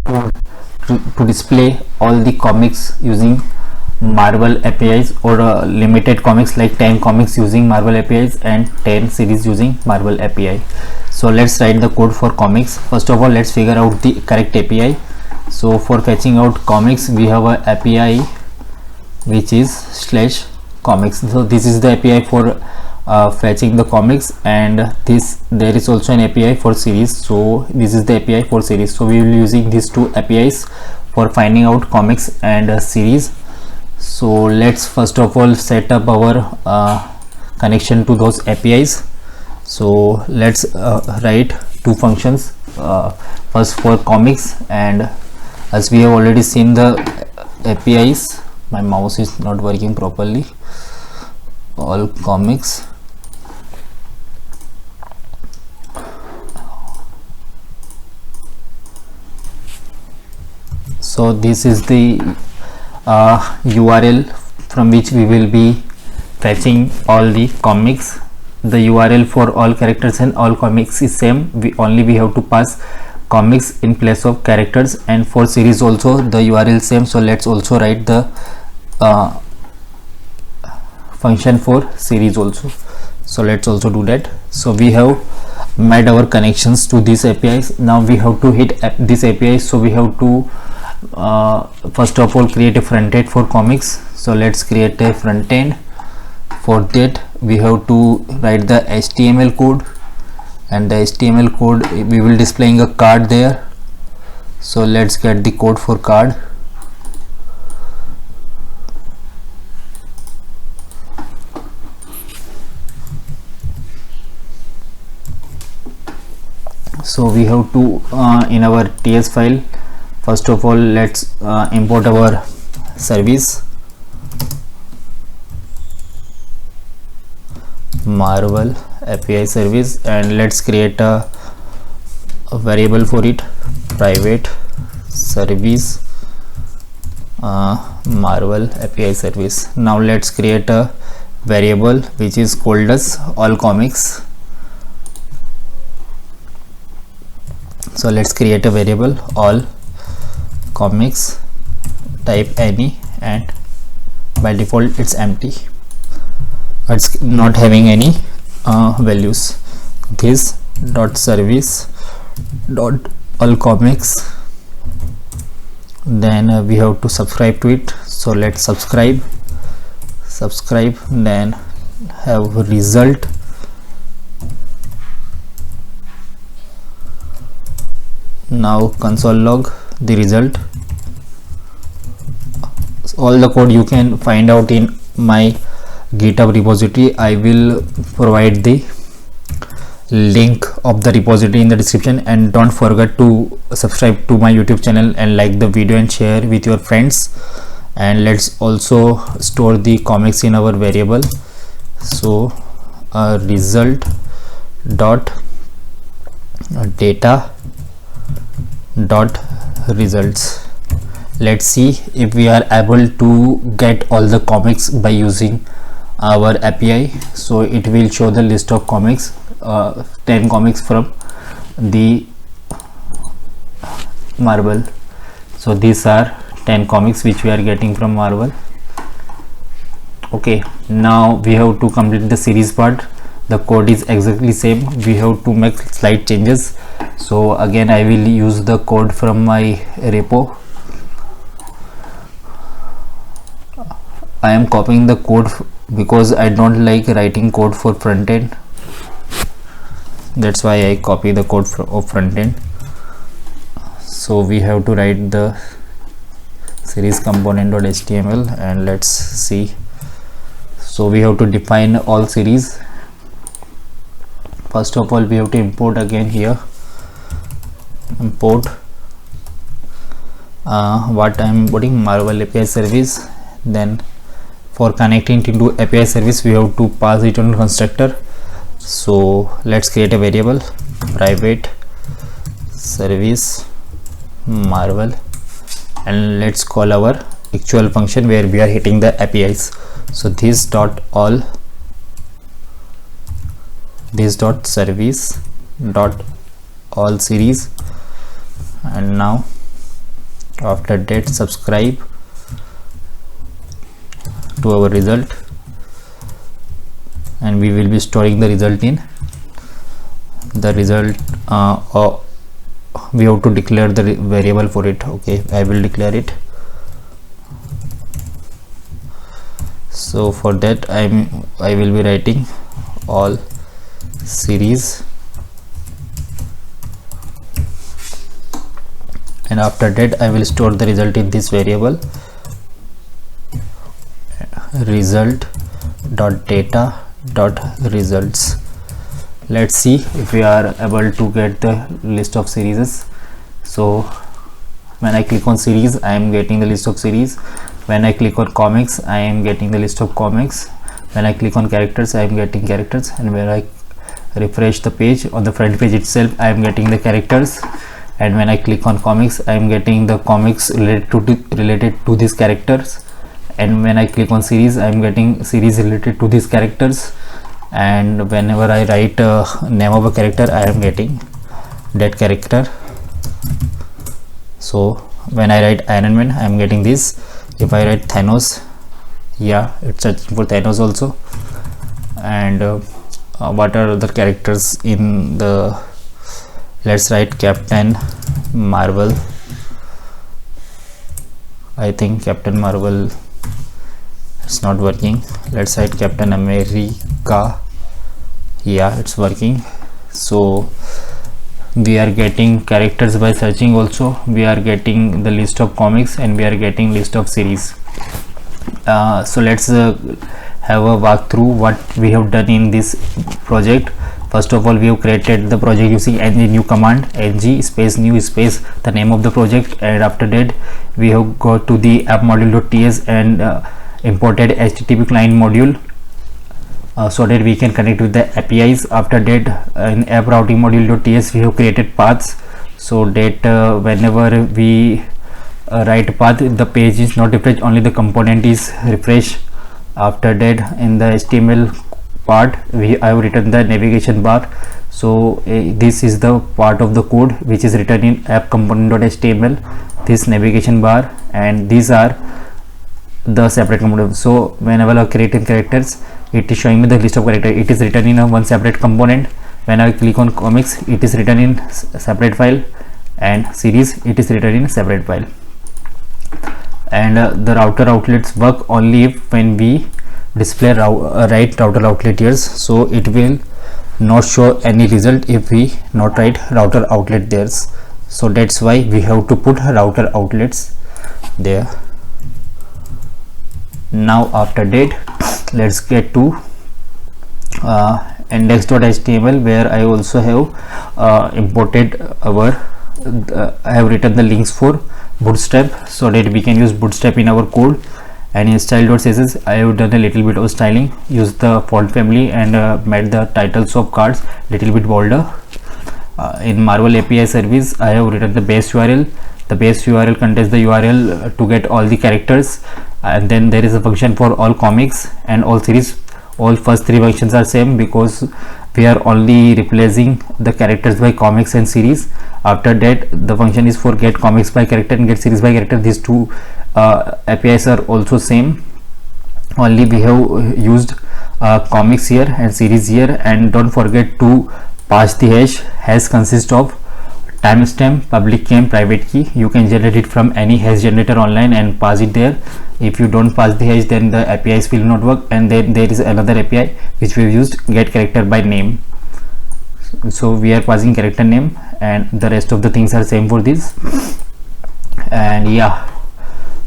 to display all the comics using Marvel APIs, or limited comics like 10 comics using Marvel APIs and 10 series using Marvel API. So let's write the code for comics. First of all, let's figure out the correct API. So for fetching out comics, we have a API which is /comics. So this is the API for fetching the comics, and there is also an API for series. So this is the API for series. So we will be using these two APIs for finding out comics and series. So let's first of all set up our connection to those APIs. So let's write two functions, first for comics, and as we have already seen the APIs, my mouse is not working properly, all comics. So this is the URL from which we will be fetching all the comics. The URL for all characters and all comics is same. We have to pass comics in place of characters, and for series also the URL same. So let's also write the function for series also. So let's also do that. So we have made our connections to these APIs. Now we have to hit this API. So we have to first of all create a front end for comics. So let's create a front end. For that we have to write the HTML code, and the HTML code we will displaying a card there. So let's get the code for card. So we have to in our TS file, first of all let's import our service Marvel API service, and let's create a variable for it, private service Marvel API service. Now let's create a variable which is called as all comics. So let's create a variable all comics, type any, and by default it's empty, it's not having any values. This dot service dot all comics, then we have to subscribe to it. So let's subscribe, then have result, now console log the result. All the code you can find out in my GitHub repository. I will provide the link of the repository in the description, and don't forget to subscribe to my YouTube channel and like the video and share with your friends. And let's also store the comics in our variable. So result dot data dot results. Let's see if we are able to get all the comics by using our API. So it will show the list of comics, 10 comics from the Marvel. So these are 10 comics which we are getting from Marvel. Okay, now we have to complete the series part. The code is exactly same. We have to make slight changes. So again I will use the code from my repo. I am copying the code because I don't like writing code for front end. That's why I copy the code of front end. So we have to write the series component.html, and let's see. So we have to define all series. First of all we have to import again here, import what I am importing, Marvel API service. Then for connecting to API service we have to pass it on constructor. So let's create a variable, private service Marvel, and let's call our actual function where we are hitting the APIs. So this dot all, this dot service dot all series, and now After that, subscribe to our result, and we will be storing the result in the result. We have to declare the variable for it. Okay, I will declare it. So for that I will be writing all series, and after that I will store the result in this variable result.data.results. Let's see if we are able to get the list of series. So when I click on series, I am getting the list of series. When I click on comics, I am getting the list of comics. When I click on characters, I am getting characters, and when I refresh the page, on the front page itself, I am getting the characters. And when I click on comics, I am getting the comics related to these characters. And when I click on series, I am getting series related to these characters. And whenever I write name of a character, I am getting that character. So when I write Iron Man, I am getting this. If I write Thanos, yeah, it's searching for Thanos also. And what are the characters in the, let's write Captain Marvel. I think Captain Marvel, it's not working. Let's write Captain America. Yeah, it's working. So we are getting characters by searching. Also we are getting the list of comics, and we are getting list of series. So let's have a walkthrough what we have done in this project. First of all, we have created the project using ng new command, ng space new space the name of the project, and after that we have got to the app module.ts and imported HTTP client module so that we can connect with the APIs. After that, in app routing module.ts we have created paths, so that whenever we write path, the page is not refreshed, only the component is refreshed. After that, in the HTML part, I have written the navigation bar. So this is the part of the code which is written in app component.html, this navigation bar, and these are the separate components. So whenever I create characters, it is showing me the list of characters. It is written in a one separate component. When I click on comics, it is written in separate file, and series, it is written in separate file. And the router outlets work only if when we display write router outlet here. So it will not show any result if we not write router outlet there. So that's why we have to put router outlets there. Now after that, let's get to index.html, where I also have imported our I have written the links for Bootstrap, so that we can use Bootstrap in our code. And in style.css, I have done a little bit of styling, use the font family, and made the titles of cards little bit bolder. In Marvel API service, I have written the base URL. The base URL contains the URL to get all the characters, and then there is a function for all comics and all series. All first three functions are same because we are only replacing the characters by comics and series. After that, the function is for get comics by character and get series by character. These two APIs are also same, only we have used comics here and series here. And don't forget to pass the hash consists of timestamp, public key and private key. You can generate it from any hash generator online and pass it there. If you don't pass the hash, then the APIs will not work. And then there is another API which we have used, get character by name. So we are passing character name, and the rest of the things are same for this. And yeah,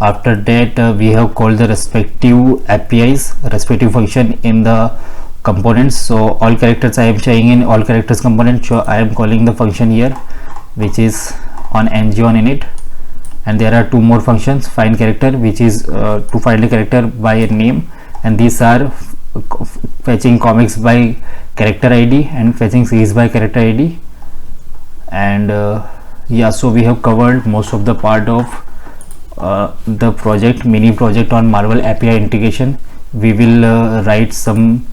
after that we have called the respective APIs, respective function in the components. So all characters I am showing in all characters component, so I am calling the function here which is on ng on init. And there are two more functions, find character, which is to find a character by a name, and these are fetching comics by character ID and fetching series by character ID. And yeah, so we have covered most of the part of the project, mini project on Marvel API integration. We will write some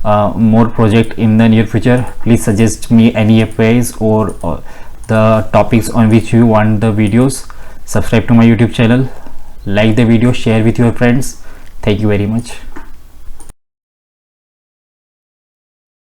more project in the near future. Please suggest me any APIs or the topics on which you want the videos. subscribe to my YouTube channel, like the video, share with your friends. Thank you very much.